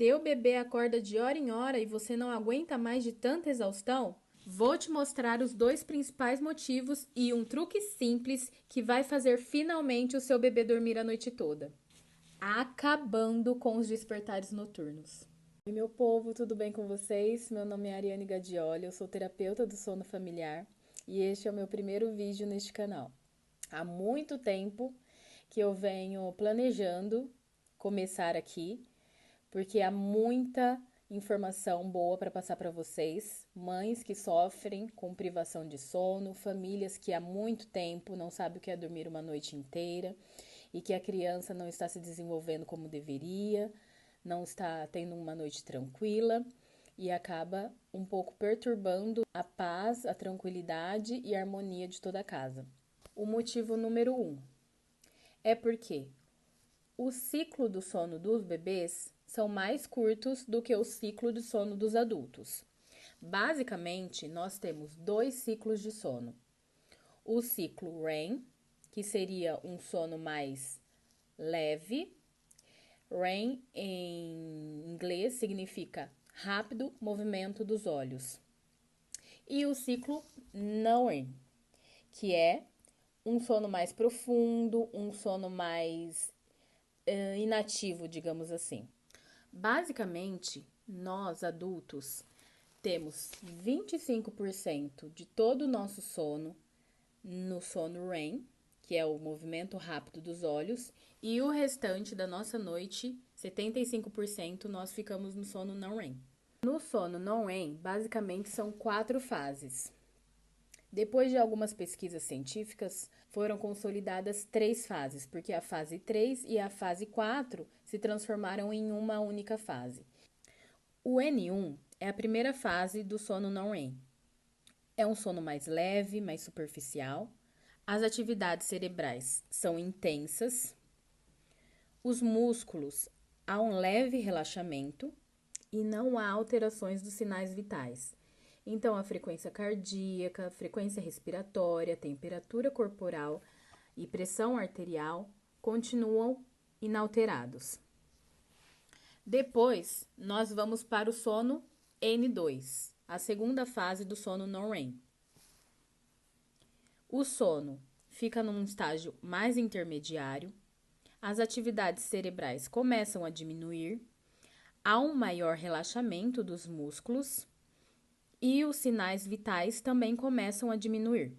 Teu bebê acorda de hora em hora e você não aguenta mais de tanta exaustão? Vou te mostrar os dois principais motivos e um truque simples que vai fazer finalmente o seu bebê dormir a noite toda. Acabando com os despertares noturnos. Oi, meu povo, tudo bem com vocês? Meu nome é Ariane Gadioli, eu sou terapeuta do sono familiar e este é o meu primeiro vídeo neste canal. Há muito tempo que eu venho planejando começar aqui, porque há muita informação boa para passar para vocês, mães que sofrem com privação de sono, famílias que há muito tempo não sabem o que é dormir uma noite inteira e que a criança não está se desenvolvendo como deveria, não está tendo uma noite tranquila e acaba um pouco perturbando a paz, a tranquilidade e a harmonia de toda a casa. O motivo número 1 é porque o ciclo do sono dos bebês são mais curtos do que o ciclo de sono dos adultos. Basicamente, nós temos dois ciclos de sono. O ciclo REM, que seria um sono mais leve. REM em inglês significa rápido movimento dos olhos. E o ciclo não REM, que é um sono mais profundo, um sono mais inativo, digamos assim. Basicamente, nós adultos temos 25% de todo o nosso sono no sono REM, que é o movimento rápido dos olhos, e o restante da nossa noite, 75%, nós ficamos no sono não REM. No sono não REM, basicamente são 4 fases. Depois de algumas pesquisas científicas, foram consolidadas 3 fases, porque a fase 3 e a fase 4 se transformaram em uma única fase. O N1 é a primeira fase do sono não REM. É um sono mais leve, mais superficial. As atividades cerebrais são intensas. Os músculos há um leve relaxamento e não há alterações dos sinais vitais. Então, a frequência cardíaca, frequência respiratória, temperatura corporal e pressão arterial continuam inalterados. Depois, nós vamos para o sono N2, a segunda fase do sono não REM. O sono fica num estágio mais intermediário, as atividades cerebrais começam a diminuir, há um maior relaxamento dos músculos e os sinais vitais também começam a diminuir.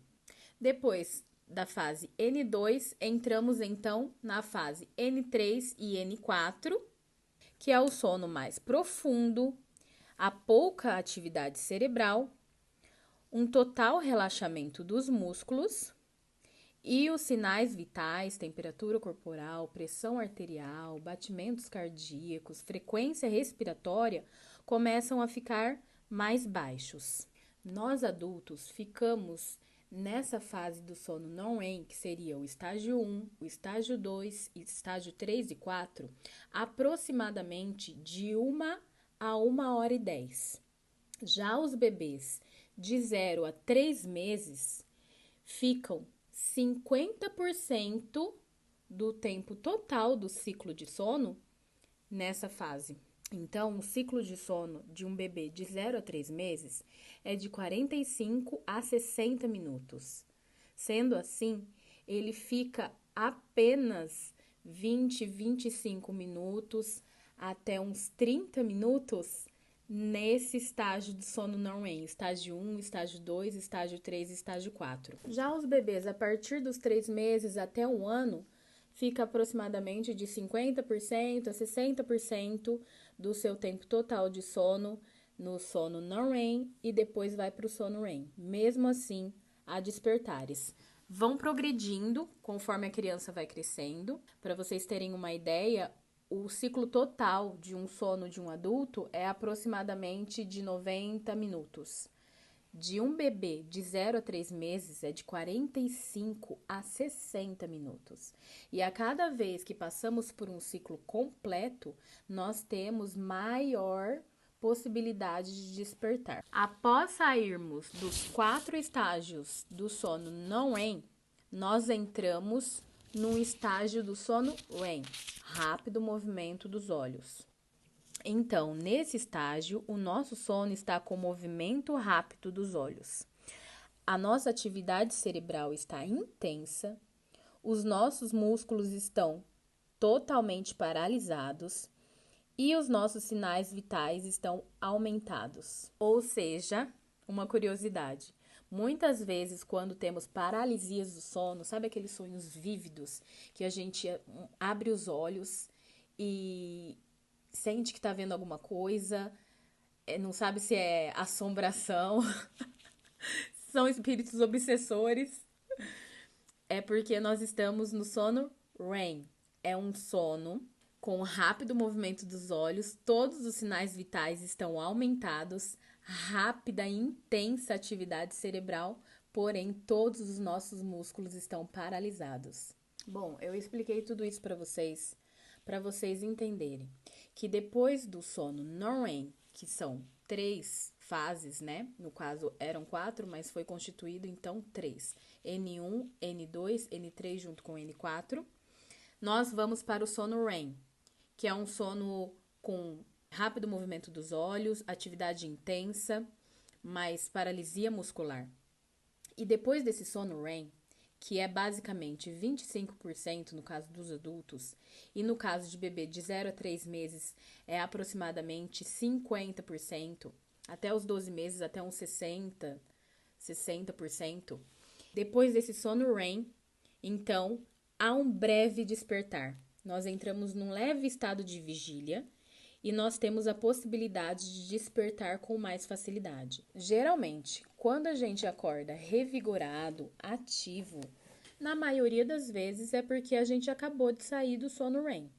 Depois da fase N2, entramos então na fase N3 e N4, que é o sono mais profundo, a pouca atividade cerebral, um total relaxamento dos músculos e os sinais vitais, temperatura corporal, pressão arterial, batimentos cardíacos, frequência respiratória começam a ficar mais baixos. Nós adultos ficamos nessa fase do sono não REM, que seria o estágio 1, o estágio 2, estágio 3 e 4, aproximadamente de 1 a 1h10. Já os bebês de 0 a 3 meses ficam 50% do tempo total do ciclo de sono nessa fase. Então, o ciclo de sono de um bebê de 0 a 3 meses é de 45 a 60 minutos. Sendo assim, ele fica apenas 20, 25 minutos até uns 30 minutos nesse estágio de sono não REM, estágio 1, estágio 2, estágio 3 e estágio 4. Já os bebês a partir dos 3 meses até 1 ano, fica aproximadamente de 50% a 60% do seu tempo total de sono no sono não REM e depois vai para o sono REM. Mesmo assim, há despertares. Vão progredindo conforme a criança vai crescendo. Para vocês terem uma ideia, o ciclo total de um sono de um adulto é aproximadamente de 90 minutos. De um bebê de 0 a 3 meses é de 45 a 60 minutos. E a cada vez que passamos por um ciclo completo, nós temos maior possibilidade de despertar. Após sairmos dos 4 estágios do sono não REM, nós entramos num estágio do sono REM, rápido movimento dos olhos. Então, nesse estágio, o nosso sono está com movimento rápido dos olhos. A nossa atividade cerebral está intensa, os nossos músculos estão totalmente paralisados e os nossos sinais vitais estão aumentados. Ou seja, uma curiosidade, muitas vezes quando temos paralisias do sono, sabe aqueles sonhos vívidos que a gente abre os olhos e sente que está vendo alguma coisa, não sabe se é assombração, são espíritos obsessores, é porque nós estamos no sono REM. É um sono com rápido movimento dos olhos, todos os sinais vitais estão aumentados, rápida e intensa atividade cerebral, porém todos os nossos músculos estão paralisados. Bom, eu expliquei tudo isso para vocês entenderem que depois do sono non-REM, que são 3 fases, né? No caso eram 4, mas foi constituído então 3. N1, N2, N3 junto com N4. Nós vamos para o sono REM, que é um sono com rápido movimento dos olhos, atividade intensa, mas paralisia muscular. E depois desse sono REM, que é basicamente 25% no caso dos adultos, e no caso de bebê de 0 a 3 meses é aproximadamente 50%, até os 12 meses até uns 60%. Depois desse sono REM, então, há um breve despertar. Nós entramos num leve estado de vigília e nós temos a possibilidade de despertar com mais facilidade. Geralmente, quando a gente acorda revigorado, ativo, na maioria das vezes é porque a gente acabou de sair do sono REM.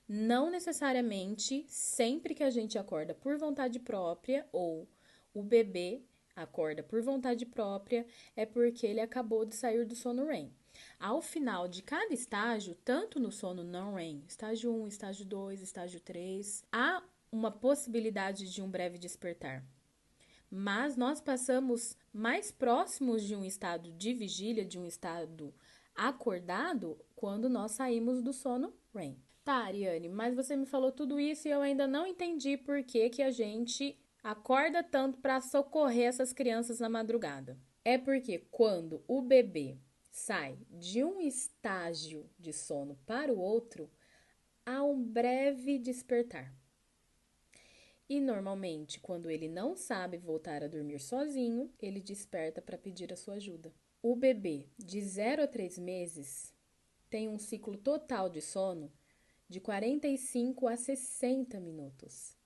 Não necessariamente sempre que a gente acorda por vontade própria ou o bebê acorda por vontade própria é porque ele acabou de sair do sono REM. Ao final de cada estágio, tanto no sono não REM, estágio 1, estágio 2, estágio 3, há uma possibilidade de um breve despertar. Mas nós passamos mais próximos de um estado de vigília, de um estado acordado, quando nós saímos do sono REM. Tá, Ariane, mas você me falou tudo isso e eu ainda não entendi por que a gente acorda tanto para socorrer essas crianças na madrugada. É porque quando o bebê sai de um estágio de sono para o outro, há um breve despertar. E normalmente, quando ele não sabe voltar a dormir sozinho, ele desperta para pedir a sua ajuda. O bebê de 0 a 3 meses tem um ciclo total de sono de 45 a 60 minutos.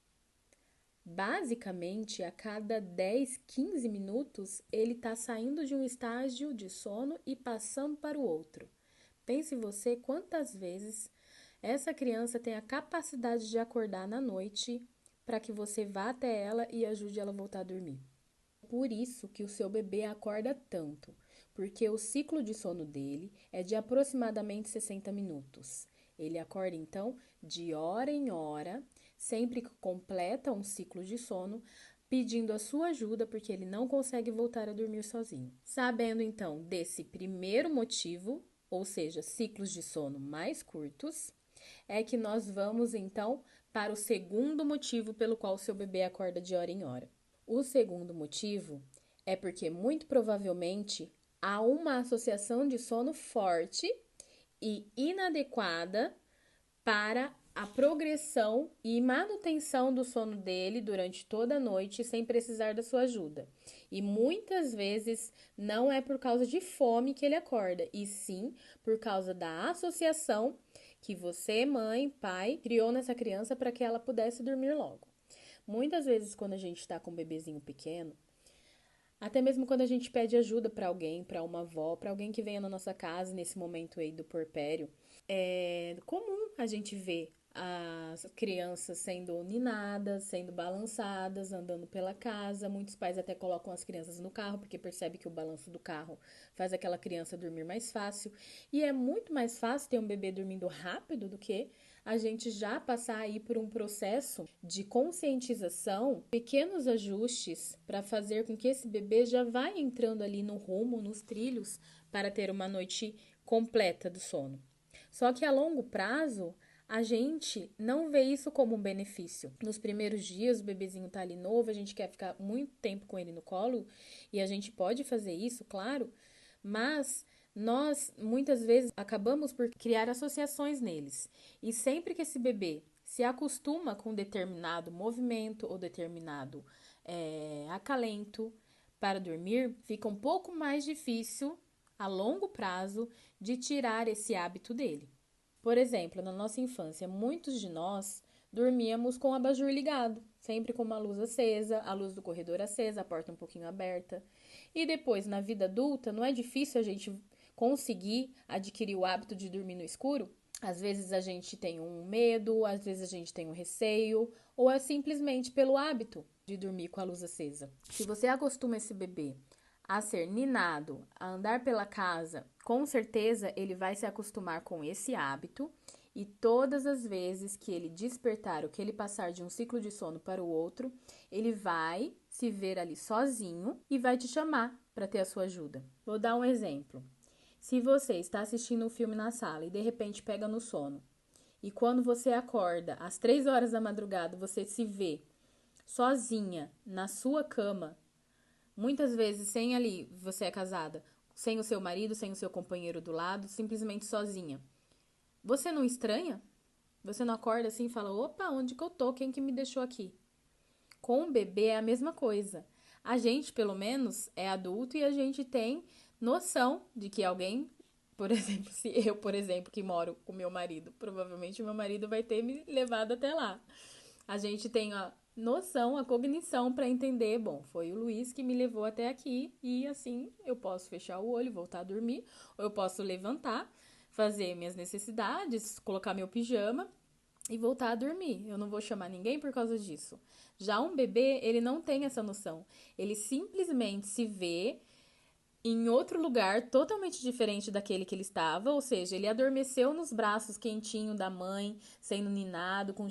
Basicamente, a cada 10, 15 minutos, ele está saindo de um estágio de sono e passando para o outro. Pense você quantas vezes essa criança tem a capacidade de acordar na noite para que você vá até ela e ajude ela a voltar a dormir. Por isso que o seu bebê acorda tanto, porque o ciclo de sono dele é de aproximadamente 60 minutos. Ele acorda, então, de hora em hora, sempre que completa um ciclo de sono, pedindo a sua ajuda porque ele não consegue voltar a dormir sozinho. Sabendo, então, desse primeiro motivo, ou seja, ciclos de sono mais curtos, é que nós vamos, então, para o segundo motivo pelo qual o seu bebê acorda de hora em hora. O segundo motivo é porque, muito provavelmente, há uma associação de sono forte e inadequada para a progressão e manutenção do sono dele durante toda a noite sem precisar da sua ajuda. E muitas vezes não é por causa de fome que ele acorda, e sim por causa da associação que você, mãe, pai, criou nessa criança para que ela pudesse dormir logo. Muitas vezes, quando a gente está com um bebezinho pequeno, até mesmo quando a gente pede ajuda para alguém, para uma avó, para alguém que venha na nossa casa nesse momento aí do puerpério, é comum a gente ver as crianças sendo ninadas, sendo balançadas, andando pela casa. Muitos pais até colocam as crianças no carro, porque percebe que o balanço do carro faz aquela criança dormir mais fácil. E é muito mais fácil ter um bebê dormindo rápido do que a gente já passar aí por um processo de conscientização, pequenos ajustes para fazer com que esse bebê já vá entrando ali no rumo, nos trilhos, para ter uma noite completa do sono. Só que a longo prazo, a gente não vê isso como um benefício. Nos primeiros dias, o bebezinho tá ali novo, a gente quer ficar muito tempo com ele no colo, e a gente pode fazer isso, claro, mas nós muitas vezes acabamos por criar associações neles. E sempre que esse bebê se acostuma com determinado movimento ou determinado acalento para dormir, fica um pouco mais difícil a longo prazo de tirar esse hábito dele. Por exemplo, na nossa infância, muitos de nós dormíamos com o abajur ligado, sempre com uma luz acesa, a luz do corredor acesa, a porta um pouquinho aberta. E depois, na vida adulta, não é difícil a gente conseguir adquirir o hábito de dormir no escuro? Às vezes a gente tem um medo, às vezes a gente tem um receio, ou é simplesmente pelo hábito de dormir com a luz acesa. Se você acostuma esse bebê a ser ninado, a andar pela casa, com certeza ele vai se acostumar com esse hábito e todas as vezes que ele despertar ou que ele passar de um ciclo de sono para o outro, ele vai se ver ali sozinho e vai te chamar para ter a sua ajuda. Vou dar um exemplo. Se você está assistindo um filme na sala e de repente pega no sono, e quando você acorda às 3 horas da madrugada, você se vê sozinha na sua cama, muitas vezes sem ali, você é casada, sem o seu marido, sem o seu companheiro do lado, simplesmente sozinha. Você não estranha? Você não acorda assim e fala, opa, onde que eu tô? Quem que me deixou aqui? Com o bebê é a mesma coisa. A gente, pelo menos, é adulto e a gente tem noção de que alguém, por exemplo, se eu, por exemplo, que moro com meu marido, provavelmente o meu marido vai ter me levado até lá. A gente tem a noção, a cognição para entender, bom, foi o Luiz que me levou até aqui e assim eu posso fechar o olho, voltar a dormir, ou eu posso levantar, fazer minhas necessidades, colocar meu pijama e voltar a dormir. Eu não vou chamar ninguém por causa disso. Já um bebê, ele não tem essa noção. Ele simplesmente se vê em outro lugar totalmente diferente daquele que ele estava, ou seja, ele adormeceu nos braços quentinho da mãe, sendo ninado, com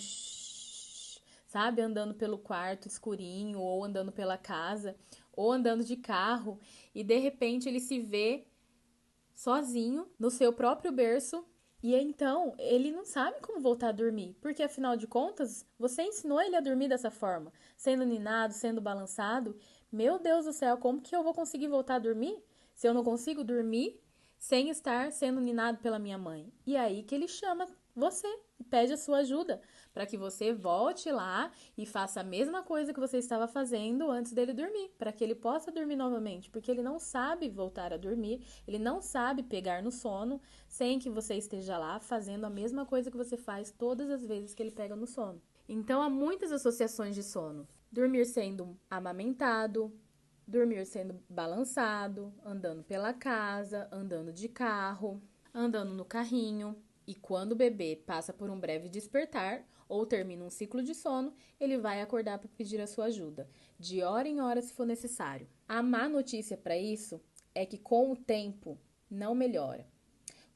sabe, andando pelo quarto escurinho, ou andando pela casa, ou andando de carro, e de repente ele se vê sozinho no seu próprio berço. E então, ele não sabe como voltar a dormir, porque afinal de contas, você ensinou ele a dormir dessa forma, sendo ninado, sendo balançado. Meu Deus do céu, como que eu vou conseguir voltar a dormir se eu não consigo dormir sem estar sendo ninado pela minha mãe? E aí que ele chama você e pede a sua ajuda para que você volte lá e faça a mesma coisa que você estava fazendo antes dele dormir, para que ele possa dormir novamente, porque ele não sabe voltar a dormir, ele não sabe pegar no sono sem que você esteja lá fazendo a mesma coisa que você faz todas as vezes que ele pega no sono. Então há muitas associações de sono. Dormir sendo amamentado, dormir sendo balançado, andando pela casa, andando de carro, andando no carrinho. E quando o bebê passa por um breve despertar ou termina um ciclo de sono, ele vai acordar para pedir a sua ajuda, de hora em hora se for necessário. A má notícia para isso é que com o tempo não melhora.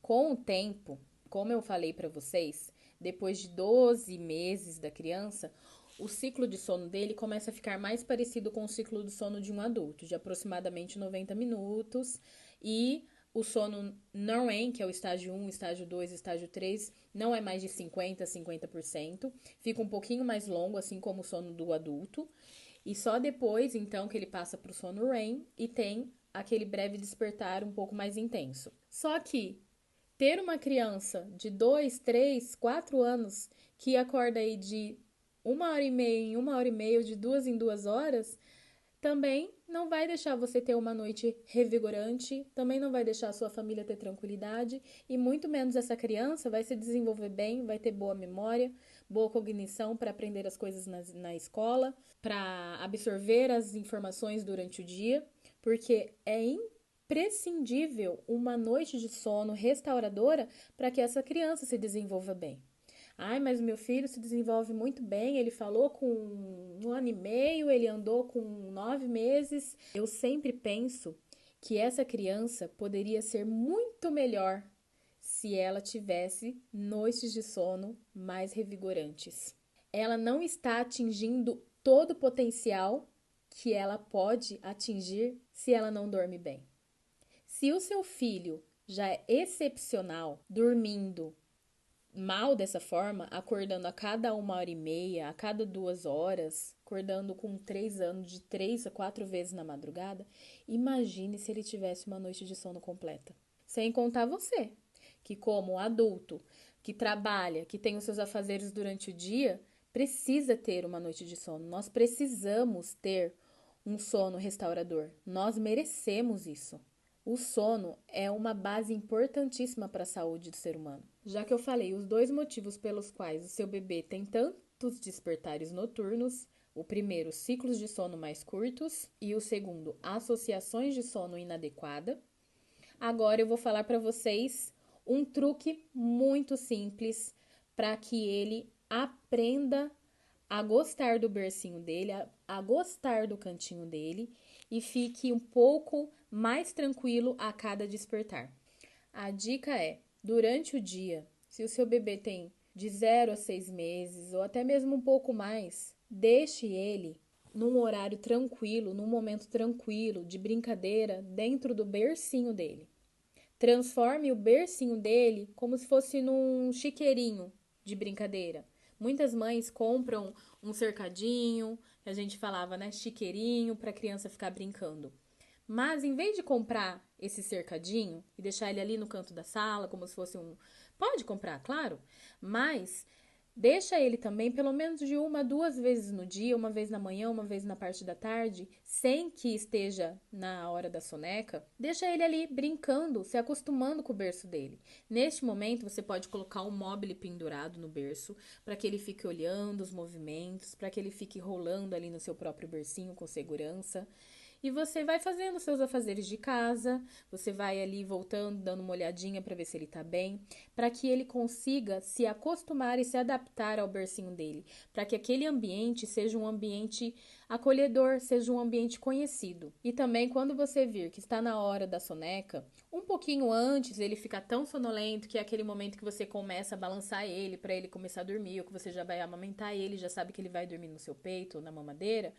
Com o tempo, como eu falei para vocês, depois de 12 meses da criança, o ciclo de sono dele começa a ficar mais parecido com o ciclo de sono de um adulto, de aproximadamente 90 minutos, e o sono non-REM, que é o estágio 1, estágio 2, estágio 3, não é mais de 50% a 50%, fica um pouquinho mais longo, assim como o sono do adulto, e só depois, então, que ele passa para o sono REM e tem aquele breve despertar um pouco mais intenso. Só que ter uma criança de 2, 3, 4 anos que acorda aí de 1 hora e meia em 1 hora e meia, de 2 em 2 horas, também não vai deixar você ter uma noite revigorante, também não vai deixar a sua família ter tranquilidade e muito menos essa criança vai se desenvolver bem, vai ter boa memória, boa cognição para aprender as coisas na escola, para absorver as informações durante o dia, porque é imprescindível uma noite de sono restauradora para que essa criança se desenvolva bem. Ai, mas o meu filho se desenvolve muito bem, ele falou com 1 ano e meio, ele andou com 9 meses. Eu sempre penso que essa criança poderia ser muito melhor se ela tivesse noites de sono mais revigorantes. Ela não está atingindo todo o potencial que ela pode atingir se ela não dorme bem. Se o seu filho já é excepcional dormindo mal dessa forma, acordando a cada 1h30, a cada 2 horas, acordando com 3 anos, de 3 a 4 vezes na madrugada, imagine se ele tivesse uma noite de sono completa. Sem contar você, que como adulto, que trabalha, que tem os seus afazeres durante o dia, precisa ter uma noite de sono. Nós precisamos ter um sono restaurador. Nós merecemos isso. O sono é uma base importantíssima para a saúde do ser humano. Já que eu falei os 2 motivos pelos quais o seu bebê tem tantos despertares noturnos, o primeiro, ciclos de sono mais curtos, e o segundo, associações de sono inadequada. Agora eu vou falar para vocês um truque muito simples para que ele aprenda a gostar do bercinho dele, a gostar do cantinho dele e fique um pouco mais tranquilo a cada despertar. A dica é, durante o dia, se o seu bebê tem de 0 a 6 meses ou até mesmo um pouco mais, deixe ele num horário tranquilo, num momento tranquilo, de brincadeira, dentro do bercinho dele. Transforme o bercinho dele como se fosse num chiqueirinho de brincadeira. Muitas mães compram um cercadinho, que a gente falava, né, chiqueirinho, para a criança ficar brincando. Mas em vez de comprar esse cercadinho e deixar ele ali no canto da sala, como se fosse um... Pode comprar, claro, mas deixa ele também pelo menos de 1 a 2 vezes no dia, uma vez na manhã, uma vez na parte da tarde, sem que esteja na hora da soneca. Deixa ele ali brincando, se acostumando com o berço dele. Neste momento, você pode colocar um mobile pendurado no berço, para que ele fique olhando os movimentos, para que ele fique rolando ali no seu próprio bercinho com segurança. E você vai fazendo seus afazeres de casa, você vai ali voltando, dando uma olhadinha para ver se ele tá bem, para que ele consiga se acostumar e se adaptar ao bercinho dele, para que aquele ambiente seja um ambiente acolhedor, seja um ambiente conhecido. E também quando você vir que está na hora da soneca, um pouquinho antes ele fica tão sonolento que é aquele momento que você começa a balançar ele para ele começar a dormir, ou que você já vai amamentar ele, já sabe que ele vai dormir no seu peito ou na mamadeira.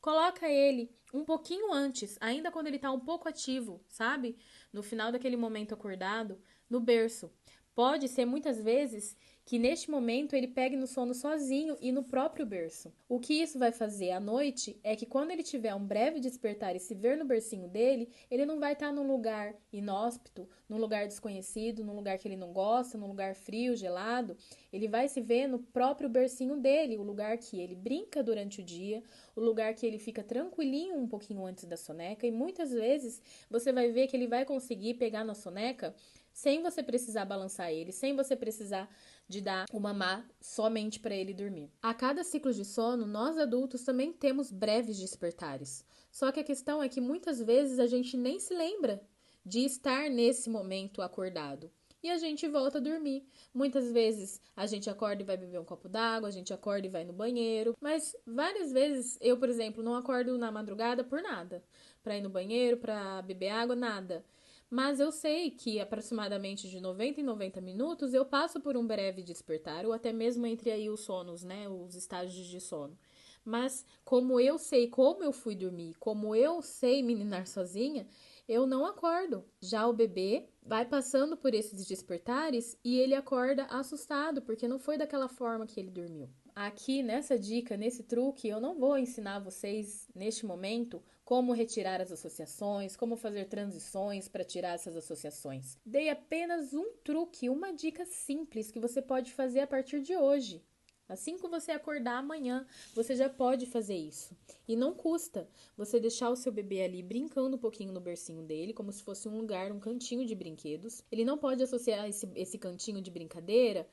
Coloca ele um pouquinho antes, ainda quando ele tá um pouco ativo, sabe? No final daquele momento acordado, no berço. Pode ser muitas vezes que neste momento ele pegue no sono sozinho e no próprio berço. O que isso vai fazer à noite é que quando ele tiver um breve despertar e se ver no bercinho dele, ele não vai estar num lugar inóspito, num lugar desconhecido, num lugar que ele não gosta, num lugar frio, gelado. Ele vai se ver no próprio bercinho dele, o lugar que ele brinca durante o dia, o lugar que ele fica tranquilinho um pouquinho antes da soneca, e muitas vezes você vai ver que ele vai conseguir pegar na soneca sem você precisar balançar ele, sem você precisar de dar o mamar somente para ele dormir. A cada ciclo de sono, nós adultos também temos breves despertares. Só que a questão é que muitas vezes a gente nem se lembra de estar nesse momento acordado. E a gente volta a dormir. Muitas vezes a gente acorda e vai beber um copo d'água, a gente acorda e vai no banheiro. Mas várias vezes eu, por exemplo, não acordo na madrugada por nada. Para ir no banheiro, para beber água, nada. Mas eu sei que aproximadamente de 90 em 90 minutos eu passo por um breve despertar, ou até mesmo entre aí os sonos, né? Os estágios de sono. Mas como eu sei como eu fui dormir, como eu sei me ninar sozinha, eu não acordo. Já o bebê vai passando por esses despertares e ele acorda assustado, porque não foi daquela forma que ele dormiu. Aqui nessa dica, nesse truque, eu não vou ensinar vocês neste momento como retirar as associações, como fazer transições para tirar essas associações. Dei apenas um truque, uma dica simples que você pode fazer a partir de hoje. Assim que você acordar amanhã, você já pode fazer isso. E não custa você deixar o seu bebê ali brincando um pouquinho no bercinho dele, como se fosse um lugar, um cantinho de brinquedos. Ele não pode associar esse cantinho de brincadeira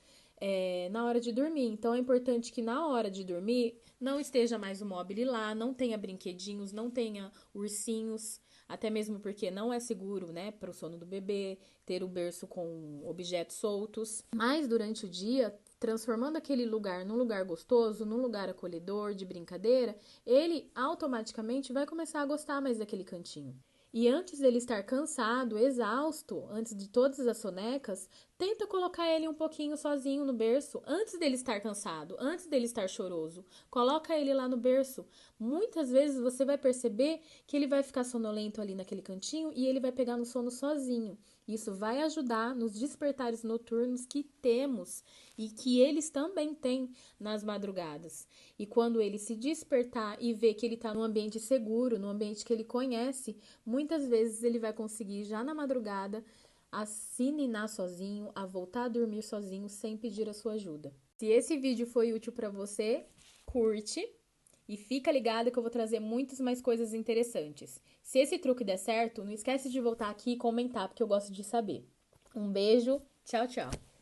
na hora de dormir. Então é importante que na hora de dormir não esteja mais o mobile lá, não tenha brinquedinhos, não tenha ursinhos, até mesmo porque não é seguro, né, para o sono do bebê ter o berço com objetos soltos. Mas durante o dia, transformando aquele lugar num lugar gostoso, num lugar acolhedor, de brincadeira, ele automaticamente vai começar a gostar mais daquele cantinho. E antes dele estar cansado, exausto, antes de todas as sonecas, tenta colocar ele um pouquinho sozinho no berço, antes dele estar cansado, antes dele estar choroso. Coloca ele lá no berço. Muitas vezes você vai perceber que ele vai ficar sonolento ali naquele cantinho e ele vai pegar no sono sozinho. Isso vai ajudar nos despertares noturnos que temos e que eles também têm nas madrugadas. E quando ele se despertar e ver que ele está num ambiente seguro, num ambiente que ele conhece, muitas vezes ele vai conseguir já na madrugada a se ninar sozinho, a voltar a dormir sozinho sem pedir a sua ajuda. Se esse vídeo foi útil para você, curte e fica ligado que eu vou trazer muitas mais coisas interessantes. Se esse truque der certo, não esquece de voltar aqui e comentar, porque eu gosto de saber. Um beijo, tchau, tchau!